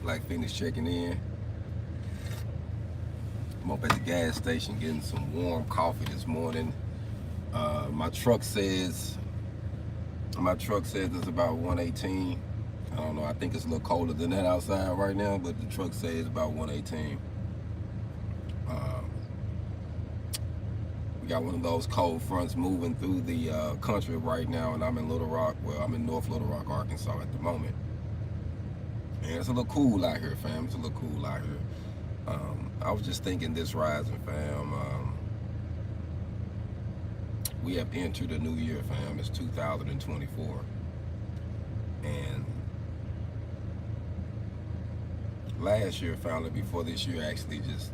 Black Phoenix checking in. I'm up at the gas station getting some warm coffee this morning. My truck says it's about 118. I don't know. I think it's a little colder than that outside right now, but the truck says it's about 118. We got one of those cold fronts moving through the country right now, and I'm in Little Rock. Well, I'm in North Little Rock, Arkansas at the moment. And it's a little cool out here, fam. It's a little cool out here. I was just thinking this rising, fam. We have entered a new year, fam. It's 2024. And last year, family, before this year actually just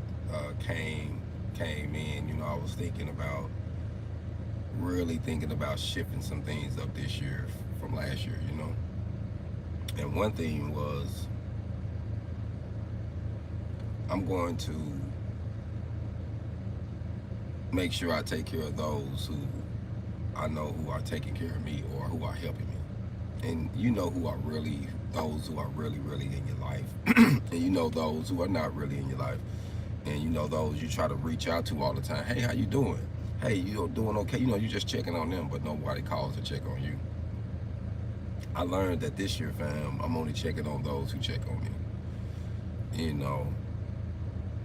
came in, I was really thinking about shifting some things up this year from last year, And one thing was, I'm going to make sure I take care of those who I know who are taking care of me or who are helping me. And those who are really, really in your life. And those who are not really in your life. And those you try to reach out to all the time. Hey, how you doing? Hey, you doing okay? You're just checking on them, but nobody calls to check on you. I learned that this year, fam, I'm only checking on those who check on me.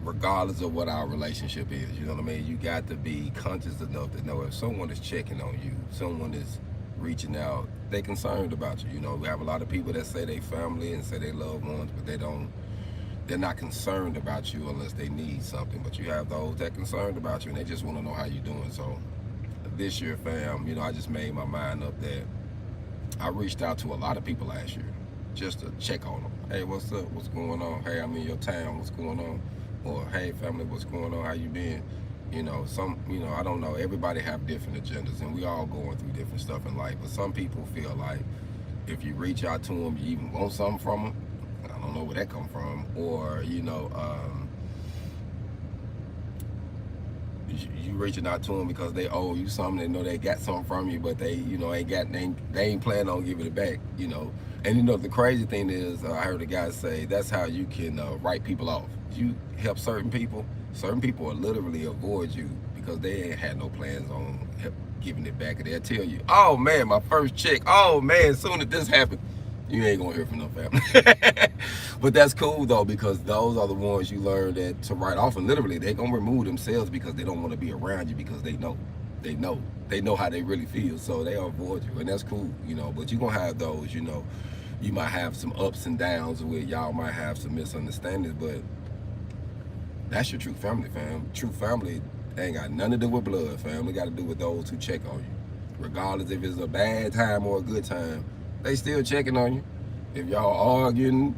Regardless of what our relationship is, you know what I mean? You got to be conscious enough to know if someone is checking on you, someone is reaching out, they concerned about you. We have a lot of people that say they family and say they loved ones, but they're not concerned about you unless they need something. But you have those that concerned about you and they just want to know how you're doing. So this year, fam, I just made my mind up that I reached out to a lot of people last year just to check on them. Hey, what's up? What's going on? Hey, I'm in your town. What's going on? Or, hey, family, what's going on? How you been? I don't know. Everybody have different agendas, and we all going through different stuff in life. But some people feel like if you reach out to them, you even want something from them. I don't know where that come from. Or, you reaching out to them because they owe you something. They know they got something from you, but they ain't planning on giving it back. And the crazy thing is, I heard a guy say that's how you can write people off. You help certain people will literally avoid you because they ain't had no plans on giving it back. And they'll tell you, oh man, my first check, oh man, soon as this happened, you ain't gonna hear from no family. But that's cool though, because those are the ones you learn that to write off, and literally they're gonna remove themselves because they don't want to be around you because they know how they really feel, so they avoid you, and that's cool, But you're gonna have those, you might have some ups and downs where y'all might have some misunderstandings, but that's your true family, fam. True family ain't got nothing to do with blood, fam. It got to do with those who check on you. Regardless if it's a bad time or a good time, they still checking on you. If y'all arguing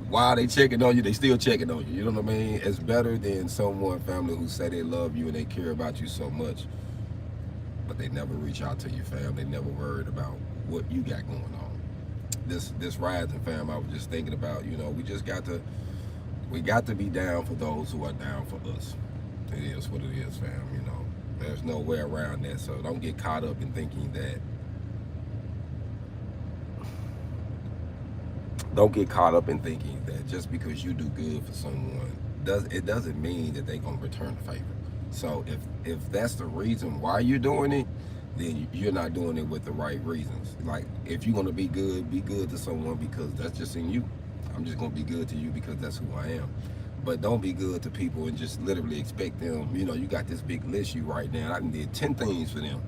while they checking on you, they still checking on you. You know what I mean? It's better than someone, family, who say they love you and they care about you so much, but they never reach out to you, fam. They never worried about what you got going on. This rising, fam, I was just thinking about, we got to be down for those who are down for us. It is what it is, fam. There's no way around that. So don't get caught up in thinking that. Just because you do good for someone, it doesn't mean that they're gonna return the favor. So if that's the reason why you're doing it, then you're not doing it with the right reasons. Like, if you're gonna be good to someone because that's just in you. I'm just gonna be good to you because that's who I am. But don't be good to people and just literally expect them. You got this big list you write down. I did 10 things for them.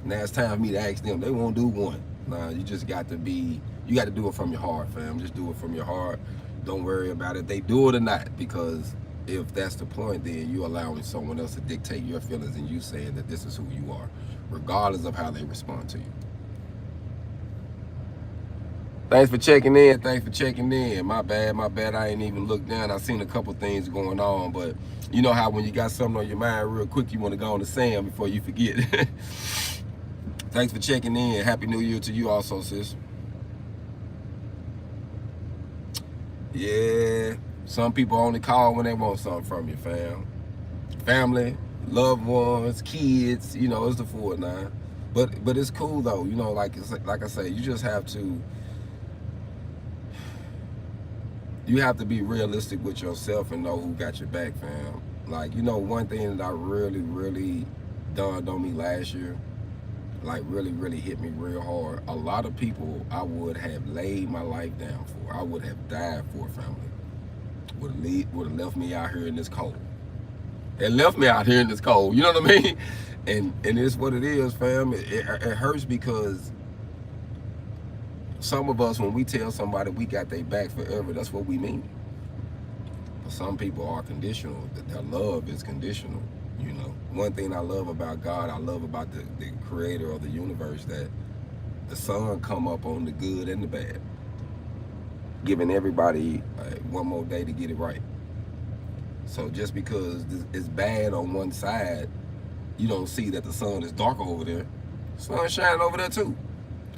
Now it's time for me to ask them. They won't do one. Nah, you just got to do it from your heart, fam. Just do it from your heart. Don't worry about it. They do it or not, because if that's the point, then you're allowing someone else to dictate your feelings and you saying that this is who you are, regardless of how they respond to you. Thanks for checking in. My bad. I ain't even looked down. I seen a couple things going on, but you know how when you got something on your mind real quick, you want to go on to say them before you forget. Thanks for checking in. Happy New Year to you also, sis. Yeah, some people only call when they want something from you, fam. Family, loved ones, kids, it's the 4-9. But it's cool though, like I say, you just have to You have to be realistic with yourself and know who got your back, fam. Like, you know, one thing that I really dawned on me last year, like really hit me real hard. A lot of people I would have laid my life down for, I would have died for, family, would have left me out here in this cold. It left me out here in this cold. You know what I mean? And it's what it is, fam. It hurts because some of us, when we tell somebody we got their back forever, that's what we mean. But some people are conditional. Their love is conditional. You know, one thing I love about God, I love about the creator of the universe, that the sun come up on the good and the bad, giving everybody one more day to get it right. So just because it's bad on one side, you don't see that the sun is dark over there. The sun shining over there too.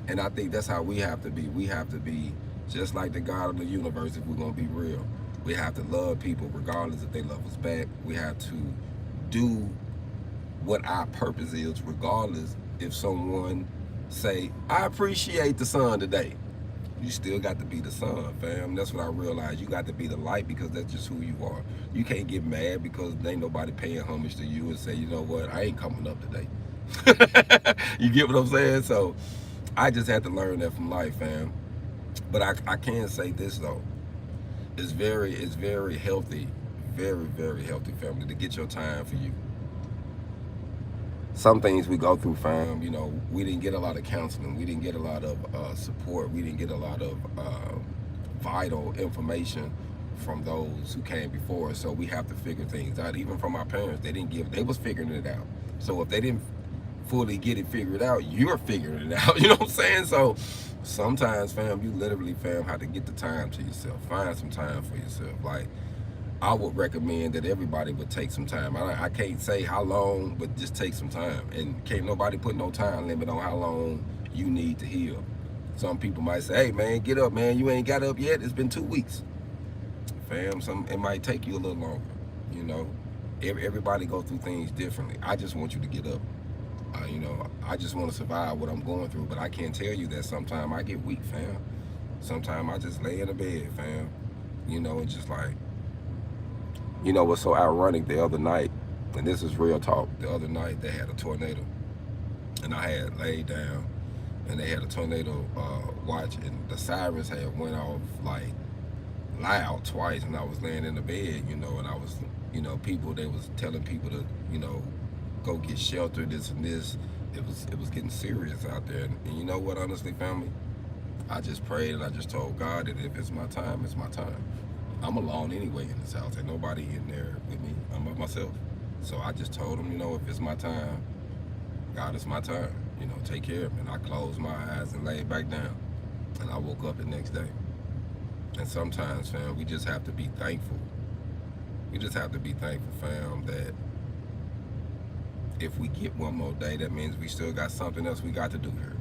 And I think that's how we have to be. We have to be just like the God of the universe if we're going to be real. We have to love people regardless if they love us back. We have to do what our purpose is regardless if someone say, I appreciate the sun today. You still got to be the sun, fam. That's what I realized. You got to be the light because that's just who you are. You can't get mad because ain't nobody paying homage to you and say, you know what, I ain't coming up today. You get what I'm saying? So I just had to learn that from life, fam. But I can say this though. It's very healthy, very healthy, family, to get your time for you. Some things we go through, fam, you know, we didn't get a lot of counseling. We didn't get a lot of support. We didn't get a lot of vital information from those who came before us. So we have to figure things out. Even from our parents, they was figuring it out. So if they didn't fully get it figured out, you're figuring it out. You know what I'm saying? So sometimes, fam, you literally, fam, have to get the time to yourself. Find some time for yourself. Like, I would recommend that everybody would take some time. I can't say how long, but just take some time. And can't nobody put no time limit on how long you need to heal. Some people might say, hey man, get up, man. You ain't got up yet. It's been 2 weeks. Fam, it might take you a little longer. You know, everybody go through things differently. I just want you to get up. You know, I just want to survive what I'm going through, but I can't tell you that sometimes I get weak, fam. Sometimes I just lay in the bed, fam. You know, it's just like, you know what's so ironic, the other night, and this is real talk, the other night they had a tornado, and I had laid down, and they had a tornado watch, and the sirens had went off like loud twice, and I was laying in the bed, you know, and I was, you know, they was telling people to, you know, go get shelter, this and this. It was getting serious out there, and you know what, honestly, family, I just prayed and I just told God that if it's my time, it's my time. I'm alone anyway in this house. Ain't nobody in there with me. I'm by myself. So I just told him, you know, if it's my time, God, it's my time. You know, take care of me. And I closed my eyes and laid back down. And I woke up the next day. And sometimes, fam, we just have to be thankful. We just have to be thankful, fam, that if we get one more day, that means we still got something else we got to do here.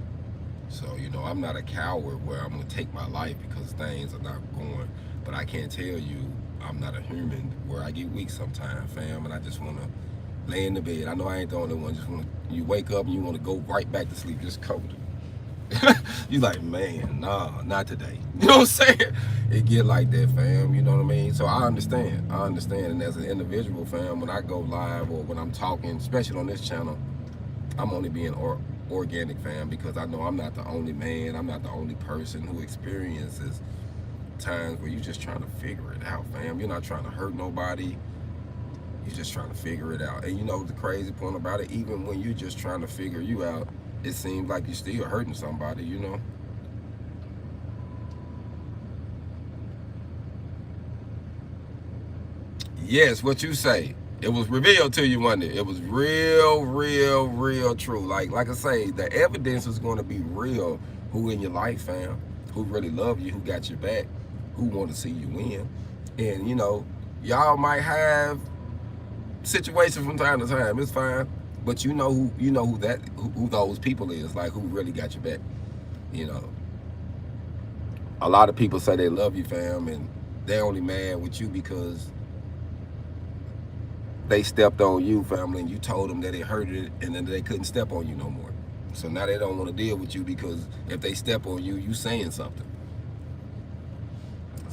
So, you know, I'm not a coward where I'm going to take my life because things are not going. But I can't tell you I'm not a human where I get weak sometimes, fam, and I just want to lay in the bed. I know I ain't the only one. Just want to, you wake up and you want to go right back to sleep, just cold. You like, man, nah, not today. You know what I'm saying? It get like that, fam. You know what I mean? So I understand. And as an individual, fam, when I go live or when I'm talking, especially on this channel, I'm only being organic, fam, because I know I'm not the only man. I'm not the only person who experiences times where you're just trying to figure it out, fam. You're not trying to hurt nobody. You're just trying to figure it out. And you know the crazy point about it, even when you're just trying to figure you out, it seems like you're still hurting somebody, you know? Yes, what you say. It was revealed to you, wasn't it? It was real true. Like I say, the evidence is going to be real. Who in your life, fam? Who really love you? Who got your back? Who want to see you win? And you know, y'all might have situations from time to time. It's fine, but you know who those people is. Like who really got your back? You know, a lot of people say they love you, fam, and they're only mad with you because they stepped on you, family, and you told them that it hurted it, and then they couldn't step on you no more. So now they don't want to deal with you because if they step on you, you saying something.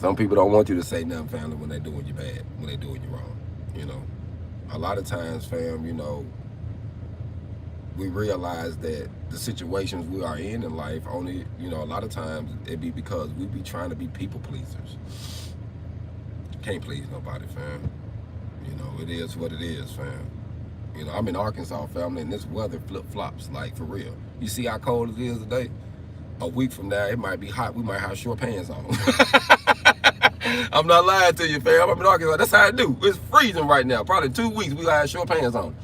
Some people don't want you to say nothing, family, when they're doing you bad, when they're doing you wrong. You know, a lot of times, fam, you know, we realize that the situations we are in life only, you know, a lot of times it be because we be trying to be people pleasers. Can't please nobody, fam. You know, it is what it is, fam. You know, I'm in Arkansas, family, and this weather flip-flops, like, for real. You see how cold it is today? A week from now, it might be hot. We might have short pants on. I'm not lying to you, fam. I'm in Arkansas. That's how I do. It's freezing right now. Probably 2 weeks, we gonna have short pants on.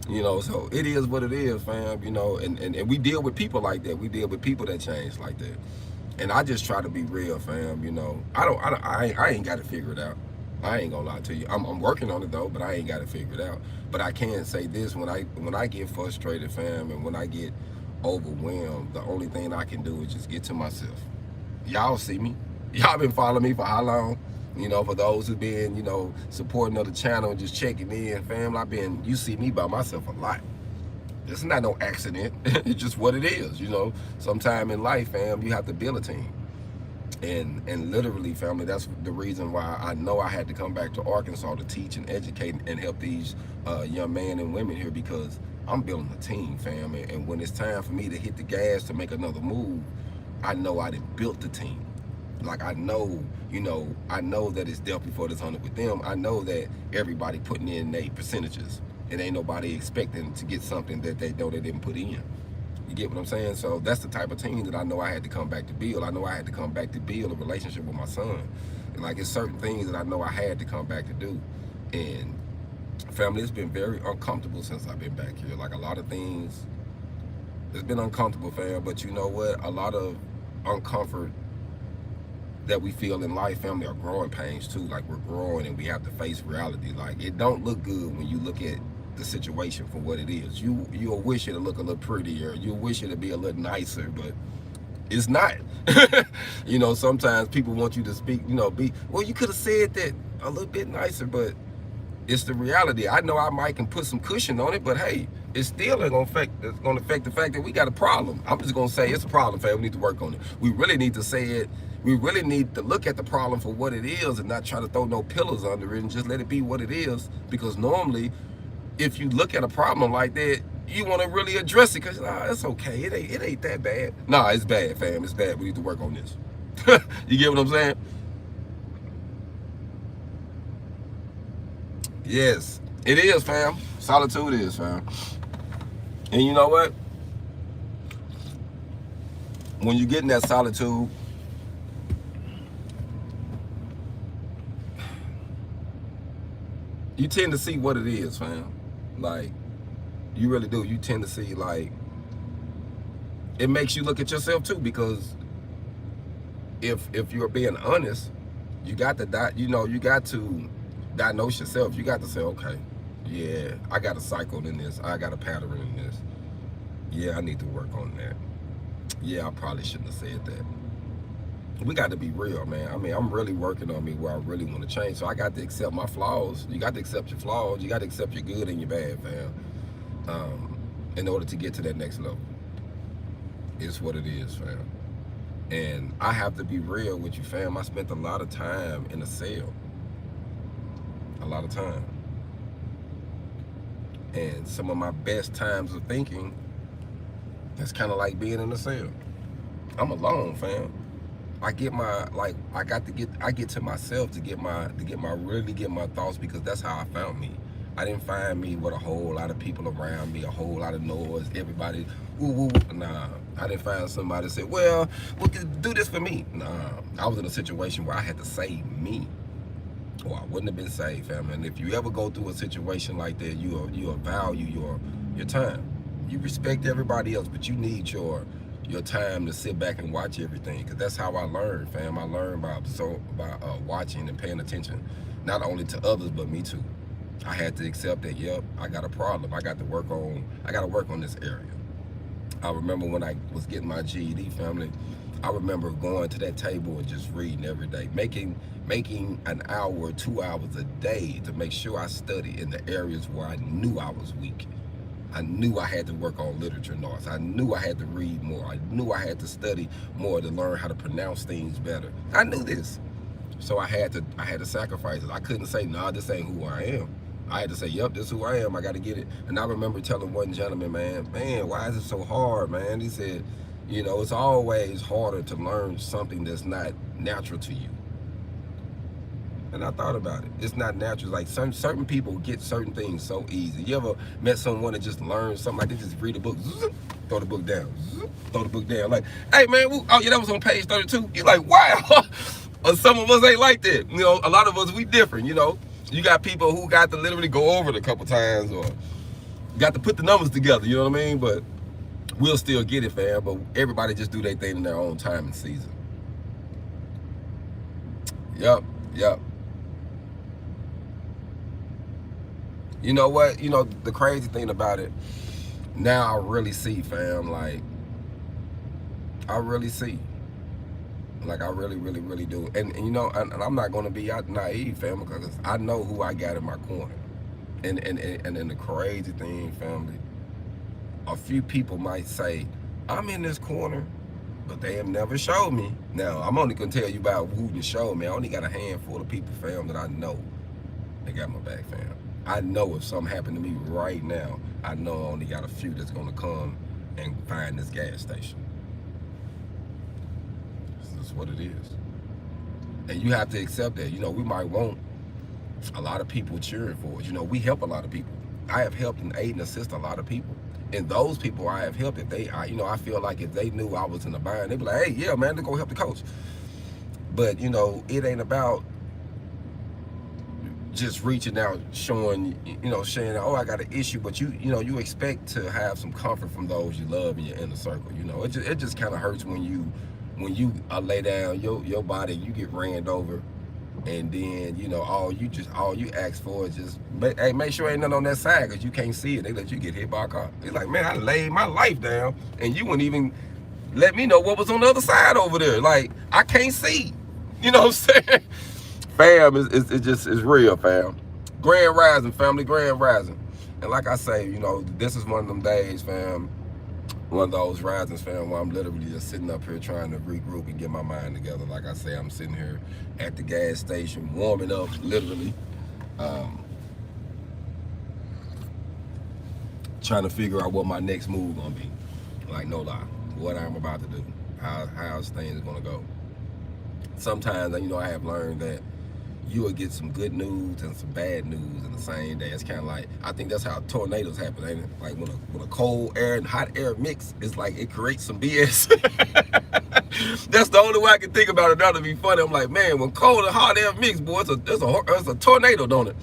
You know, so it is what it is, fam. You know, and we deal with people like that. We deal with people that change like that. And I just try to be real, fam. You know, I ain't got to figure it out. I ain't gonna lie to you. I'm working on it though, but I ain't got it figured out. But I can say this: when I get frustrated, fam, and when I get overwhelmed, the only thing I can do is just get to myself. Y'all see me. Y'all been following me for how long? You know, for those who've been, you know, supporting the channel, just checking in, fam. You see me by myself a lot. It's not no accident. It's just what it is, you know. Sometime in life, fam, you have to build a team. And literally, family, that's the reason why I know I had to come back to Arkansas to teach and educate and help these young men and women here, because I'm building a team, fam. And when it's time for me to hit the gas to make another move, I know I done built the team. Like, I know, you know, I know that it's death before this hunted with them. I know that everybody putting in their percentages, and ain't nobody expecting to get something that they know they didn't put in. You get what I'm saying? So that's the type of team that I know I had to come back to build. I know I had to come back to build a relationship with my son. And like, it's certain things that I know I had to come back to do. And family, it's been very uncomfortable since I've been back here. Like, a lot of things, it's been uncomfortable, fam. But you know what? A lot of uncomfort that we feel in life, family, are growing pains too. Like, we're growing and we have to face reality. Like, it don't look good when you look at the situation for what it is. You'll wish it to look a little prettier. You'll wish it to be a little nicer, but it's not. You know, sometimes people want you to speak, you know, well, you could have said that a little bit nicer, but it's the reality. I know I might can put some cushion on it, but hey, it's still gonna affect the fact that we got a problem. I'm just gonna say it's a problem, fam. We need to work on it. We really need to say it. We really need to look at the problem for what it is and not try to throw no pillows under it and just let it be what it is. Because normally, if you look at a problem like that, you want to really address it, because it's okay. It ain't that bad. Nah, it's bad, fam. It's bad. We need to work on this. You get what I'm saying? Yes, it is, fam. Solitude is, fam. And you know what? When you get in that solitude, you tend to see what it is, fam. Like, you really do. You tend to see, like, it makes you look at yourself too, because if you're being honest, you got to you got to diagnose yourself. You got to say, okay, yeah, I got a cycle in this. I got a pattern in this. Yeah, I need to work on that. Yeah, I probably shouldn't have said that. We got to be real, man. I mean, I'm really working on me where I really want to change. So I got to accept my flaws. You got to accept your flaws. You got to accept your good and your bad, fam. In order to get to that next level. It's what it is, fam. And I have to be real with you, fam. I spent a lot of time in a cell. A lot of time. And some of my best times of thinking, it's kind of like being in a cell. I'm alone, fam. I get to myself to really get my thoughts, because that's how I found me. I didn't find me with a whole lot of people around me, a whole lot of noise, everybody, woo, woo. Nah, I didn't find somebody that said, well, do this for me. Nah, I was in a situation where I had to save me, or I wouldn't have been saved, family. And if you ever go through a situation like that, you'll value your time. You respect everybody else, but you need your time to sit back and watch everything, because that's how I learned, fam. I learned by watching and paying attention, not only to others but me too. I had to accept that, yep, I got a problem. I got to work on this area. I remember when I was getting my GED, family, I remember going to that table and just reading every day, making an hour or 2 hours a day to make sure I studied in the areas where I knew I was weak. I knew I had to work on literature notes. I knew I had to read more. I knew I had to study more to learn how to pronounce things better. I knew this. So I had to sacrifice it. I couldn't say, nah, this ain't who I am. I had to say, yep, this is who I am. I got to get it. And I remember telling one gentleman, man, why is it so hard, man? He said, you know, it's always harder to learn something that's not natural to you. And I thought about it. It's not natural. Like certain people get certain things so easy. You ever met someone that just learned something like they just read a book, throw the book down, throw the book down. Like, hey man, oh yeah, that was on page 32. You're like, wow. Or some of us ain't like that. You know, a lot of us, we different, you know. You got people who got to literally go over it a couple times or got to put the numbers together, you know what I mean? But we'll still get it, fam. But everybody just do their thing in their own time and season. Yep. You know what? You know, the crazy thing about it, now I really see, fam, like, I really see. Like, I really, really, really do. And you know, and I'm not going to be naive, fam, because I know who I got in my corner. And then the crazy thing, family, a few people might say, I'm in this corner, but they have never showed me. Now, I'm only going to tell you about who to show me. I only got a handful of people, fam, that I know they got my back, fam. I know if something happened to me right now, I know I only got a few that's going to come and find this gas station. This is what it is. And you have to accept that. You know, we might want a lot of people cheering for us. You know, we help a lot of people. I have helped and aid and assist a lot of people. And those people I have helped, if they, you know, I feel like if they knew I was in a bind, they'd be like, hey, yeah, man, let's go help the coach. But, you know, it ain't about just reaching out, showing, you know, saying, oh, I got an issue, but you know, you expect to have some comfort from those you love in your inner circle. You know, it just kind of hurts when you lay down your body, you get ran over, and then, you know, all you ask for is just, hey, make sure ain't nothing on that side, because you can't see it. They let you get hit by a car. It's like, man, I laid my life down, and you wouldn't even let me know what was on the other side over there. Like, I can't see. You know what I'm saying? Fam, it's real, fam. Grand rising, family, grand rising. And like I say, you know, this is one of them days, fam, one of those risings, fam, where I'm literally just sitting up here trying to regroup and get my mind together. Like I say, I'm sitting here at the gas station, warming up, literally. Trying to figure out what my next move gonna be. Like, no lie, what I'm about to do, how things gonna go. Sometimes, you know, I have learned that you will get some good news and some bad news in the same day. It's kind of like, I think that's how tornadoes happen, ain't it? Like when a cold air and hot air mix, it's like it creates some BS. That's the only way I can think about it now to be funny. I'm like, man, when cold and hot air mix, boy, it's a tornado, don't it?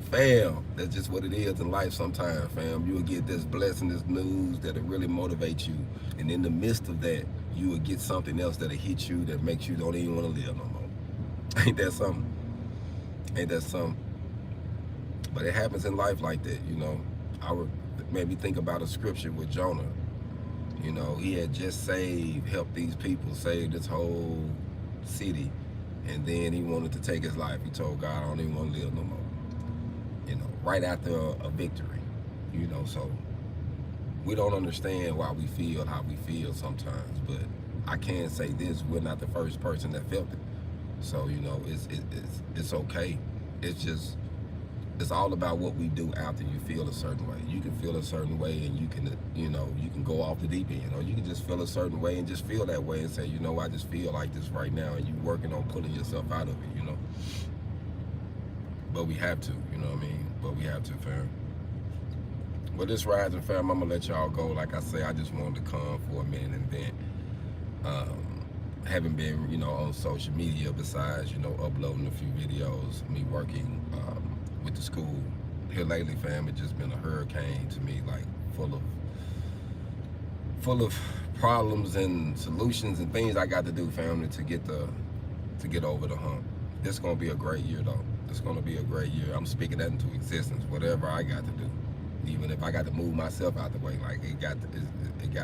Fam, that's just what it is in life sometimes, fam. You will get this blessing, this news that'll really motivate you. And in the midst of that, you will get something else that'll hit you that makes you don't even want to live no more. Ain't that something? Ain't that something? But it happens in life like that, you know. Made me think about a scripture with Jonah. You know, he had just helped these people, save this whole city, and then he wanted to take his life. He told God, I don't even want to live no more. You know, right after a victory, you know. So we don't understand why we feel how we feel sometimes, but I can say this, we're not the first person that felt it. So, you know, it's okay. It's all about what we do after you feel a certain way. You can feel a certain way, and you can, you know, you can go off the deep end. You know, you can just feel a certain way and just feel that way and say, you know, I just feel like this right now, and you working on pulling yourself out of it, you know. But we have to, you know what I mean? But we have to, fam. Well, this rising, fam, I'm gonna let y'all go. Like I say, I just wanted to come for a minute and vent. Haven't been, you know, on social media besides, you know, uploading a few videos, me working with the school. Here lately, fam, it's just been a hurricane to me, like full of problems and solutions and things I got to do, family, to get over the hump. This is gonna be a great year, though. It's gonna be a great year. I'm speaking that into existence. Whatever I got to do, even if I got to move myself out the way, like it got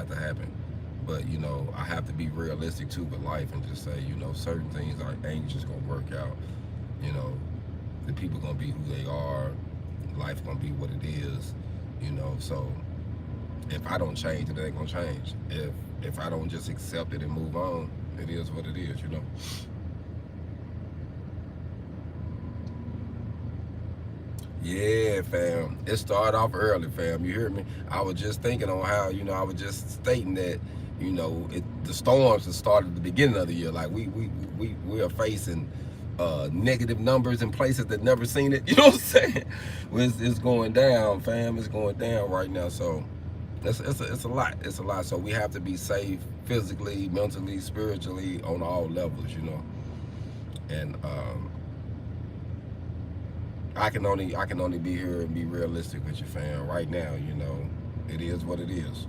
to happen. But, you know, I have to be realistic, too, with life and just say, you know, certain things ain't just going to work out. You know, the people going to be who they are. Life going to be what it is, you know. So if I don't change, it ain't going to change. If I don't just accept it and move on, it is what it is, you know. Yeah, fam. It started off early, fam. You hear me? I was just thinking on how, I was just stating that, the storms that started at the beginning of the year. Like we are facing negative numbers in places that never seen it. You know what I'm saying? It's going down, fam. It's going down right now. So it's a lot. It's a lot. So we have to be safe physically, mentally, spiritually, on all levels. And I can only be here and be realistic with you, fam. Right now, it is what it is.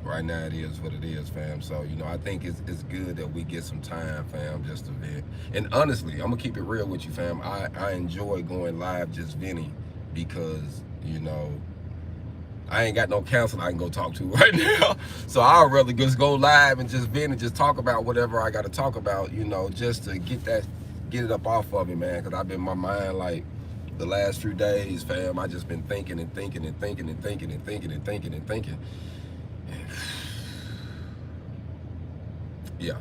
Right now it is what it is, fam. So, I think it's good that we get some time, fam, just to vent. And honestly, I'm gonna keep it real with you, fam. I enjoy going live just venting because, I ain't got no counselor I can go talk to right now. So I'd rather just go live and just vent and just talk about whatever I gotta talk about, just to get it up off of me, man. Cause I've been in my mind like the last few days, fam. I just been thinking and thinking and thinking and thinking and thinking and thinking and thinking. Yeah,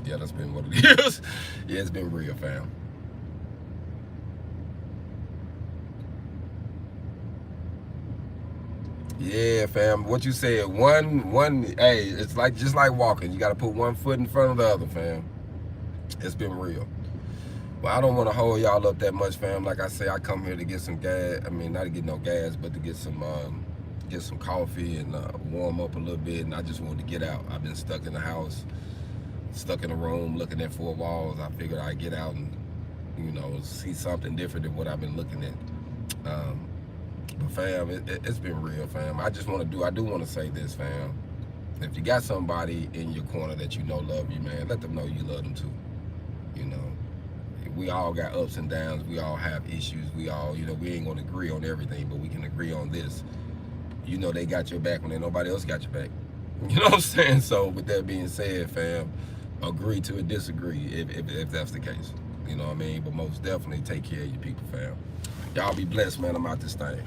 that's been what it is. Yeah, it's been real, fam. Yeah, fam. What you said, one. Hey, it's like just like walking. You got to put one foot in front of the other, fam. It's been real. Well, I don't want to hold y'all up that much, fam. Like I say, I come here to get some gas. I mean, not to get no gas, but to get some coffee and warm up a little bit. And I just wanted to get out. I've been stuck in the house, stuck in a room, looking at four walls. I figured I'd get out and, see something different than what I've been looking at. But fam, it's been real, fam. I do want to say this, fam. If you got somebody in your corner that love you, man, let them know you love them too. We all got ups and downs. We all have issues. We all, we ain't gonna agree on everything, but we can agree on this. They got your back when ain't nobody else got your back. You know what I'm saying? So with that being said, fam, agree to disagree if that's the case. You know what I mean? But most definitely take care of your people, fam. Y'all be blessed, man. I'm out this thing.